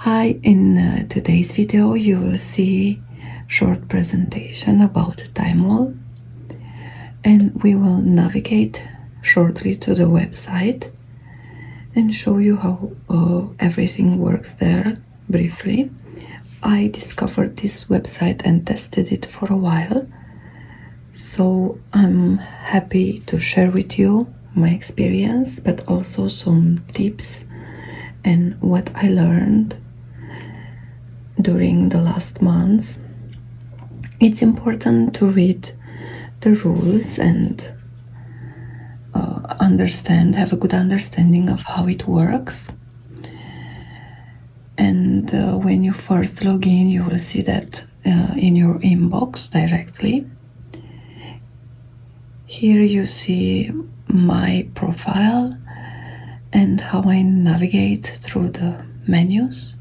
Hi, in today's video you will see short presentation about TimeWall, and we will navigate shortly to the website and show you how everything works there briefly. I discovered this website and tested it for a while, so I'm happy to share with you my experience, but also some tips and what I learned during the last months. It's important to read the rules and have a good understanding of how it works. And when you first log in, you will see that in your inbox directly. Here you see my profile and how I navigate through the menus.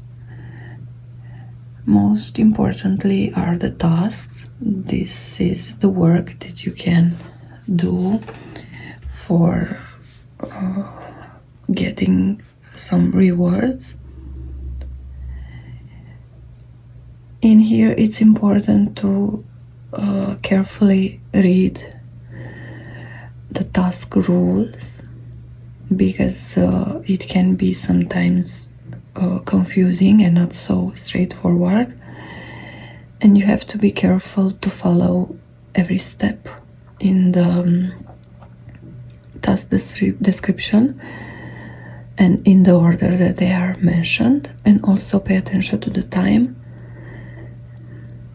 Most importantly are the tasks. This is the work that you can do for getting some rewards. In here it's important to carefully read the task rules, because it can be sometimes confusing and not so straightforward, and you have to be careful to follow every step in the task description and in the order that they are mentioned, and also pay attention to the time.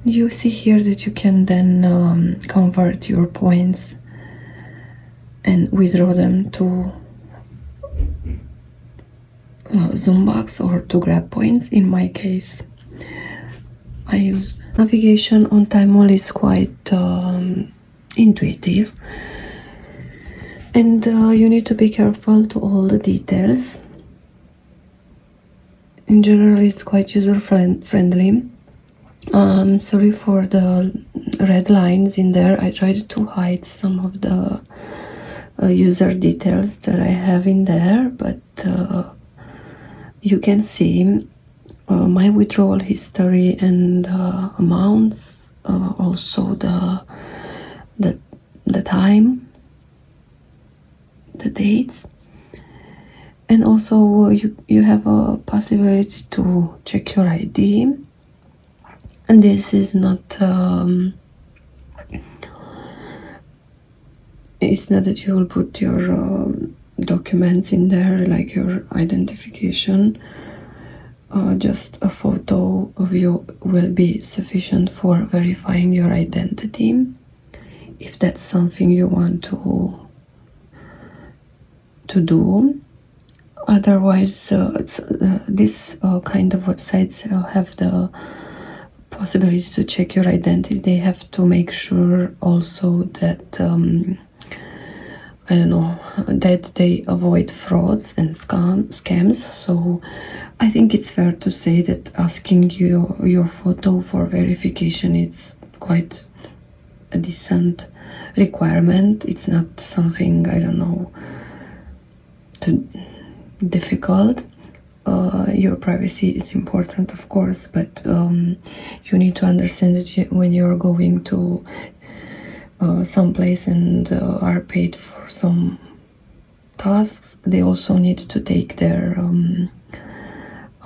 You see here that you can then convert your points and withdraw them to Zoombox or to grab points. In my case, I use navigation on TimeWall is quite intuitive, and you need to be careful to all the details. In general, it's quite user-friendly. Sorry for the red lines in there. I tried to hide some of the user details that I have in there, but you can see my withdrawal history and amounts, also the time, the dates, and also you have a possibility to check your ID. And this is not it's not that you will put your documents in there, like your identification. Just a photo of you will be sufficient for verifying your identity, if that's something you want to do. Otherwise, this kind of websites have the possibility to check your identity. They have to make sure also that that they avoid frauds and scams. So I think it's fair to say that asking your photo for verification is quite a decent requirement. It's not something, too difficult. Your privacy is important, of course, but you need to understand that when you're going to someplace and are paid for some tasks, they also need to take their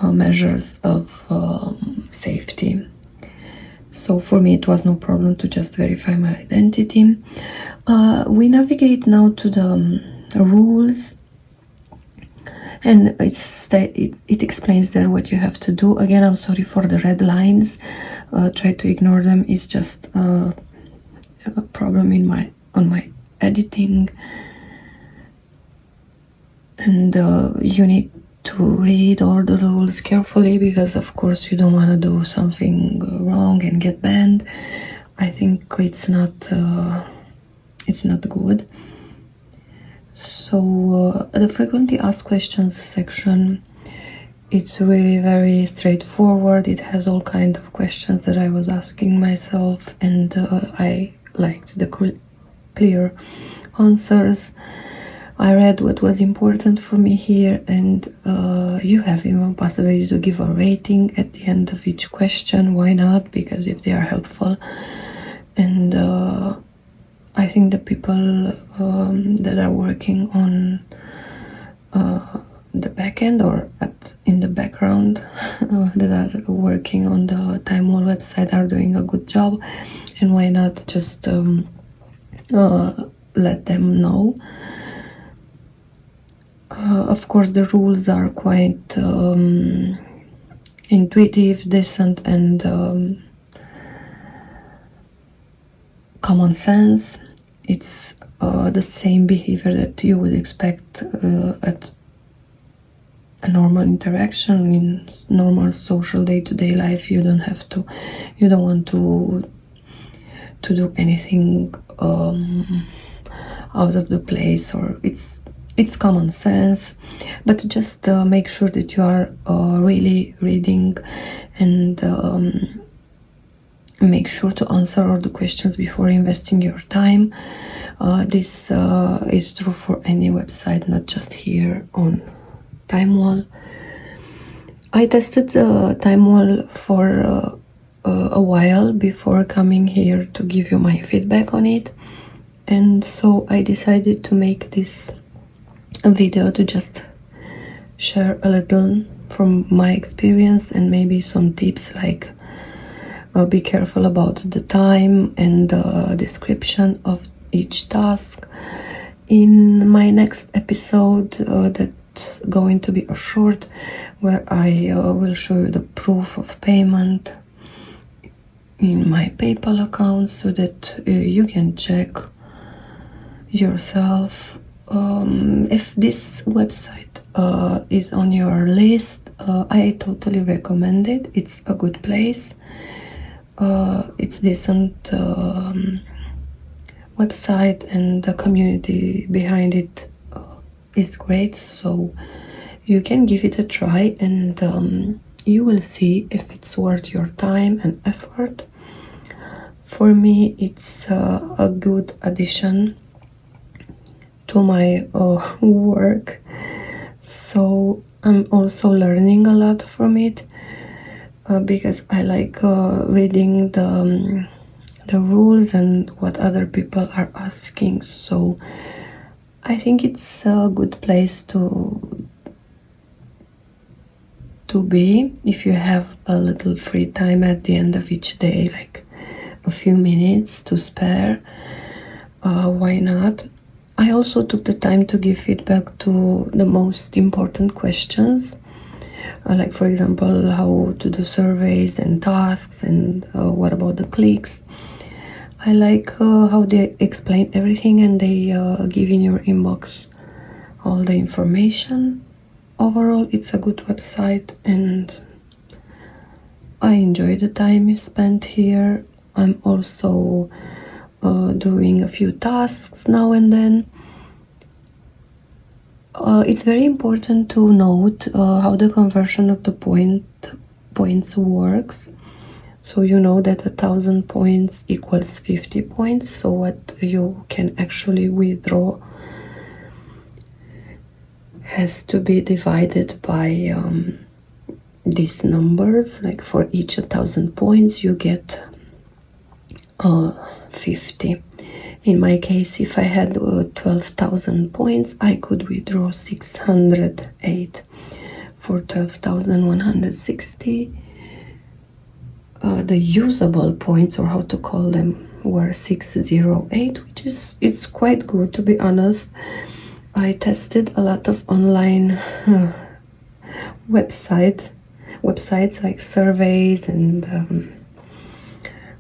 measures of safety. So for me it was no problem to just verify my identity. We navigate now to the rules, and it explains there what you have to do. Again, I'm sorry for the red lines. Try to ignore them. It's just a problem on my editing, and you need to read all the rules carefully, because of course you don't want to do something wrong and get banned. I think it's not good. So the frequently asked questions section, it's really very straightforward. It has all kinds of questions that I was asking myself, and I liked the clear answers. I read what was important for me here, and you have even possibility to give a rating at the end of each question. Why not? Because if they are helpful, and I think the people that are working on the back end or in the background that are working on the TimeWall website are doing a good job, and why not just let them know. Of course, the rules are quite intuitive, decent, and common sense. It's the same behavior that you would expect at a normal interaction in normal social day-to-day life. You don't want to do anything out of the place, or it's common sense, but just make sure that you are really reading, and make sure to answer all the questions before investing your time. This is true for any website, not just here on TimeWall. I tested TimeWall for a while before coming here to give you my feedback on it, and so I decided to make this video to just share a little from my experience, and maybe some tips like be careful about the time and the description of each task. In my next episode, that's going to be a short, where I will show you the proof of payment in my PayPal account, so that you can check yourself if this website is on your list. I totally recommend it. It's a good place. It's decent website, and the community behind it is great, so you can give it a try, and you will see if it's worth your time and effort. For me, it's a good addition to my work, so I'm also learning a lot from it, because I like reading the rules and what other people are asking. So I think it's a good place to be if you have a little free time at the end of each day, like a few minutes to spare. Why not? I also took the time to give feedback to the most important questions, like for example how to do surveys and tasks, and what about the clicks. I like how they explain everything, and they give in your inbox all the information. Overall, it's a good website, and I enjoy the time spent here. I'm also doing a few tasks now and then. It's very important to note how the conversion of the points works. So you know that 1,000 points equals 50 points. So what you can actually withdraw has to be divided by these numbers. Like for each 1,000 points, you get 50. In my case, if I had 12,000 points, I could withdraw 608. For 12,160, the usable points, or how to call them, were 608, which it's quite good, to be honest. I tested a lot of online websites like surveys and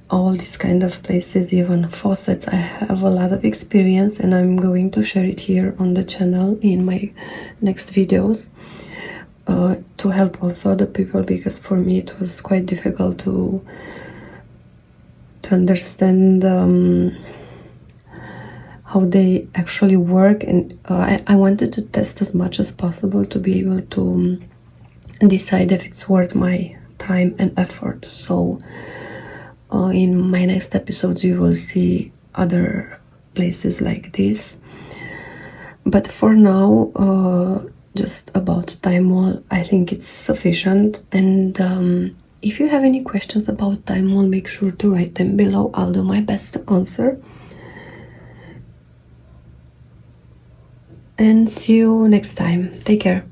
all these kind of places, even faucets. I have a lot of experience, and I'm going to share it here on the channel in my next videos, to help also other people, because for me it was quite difficult to understand how they actually work, and I wanted to test as much as possible to be able to decide if it's worth my time and effort. So in my next episodes you will see other places like this. But for now, just about TimeWall, I think it's sufficient. And if you have any questions about TimeWall, make sure to write them below. I'll do my best to answer. And see you next time. Take care.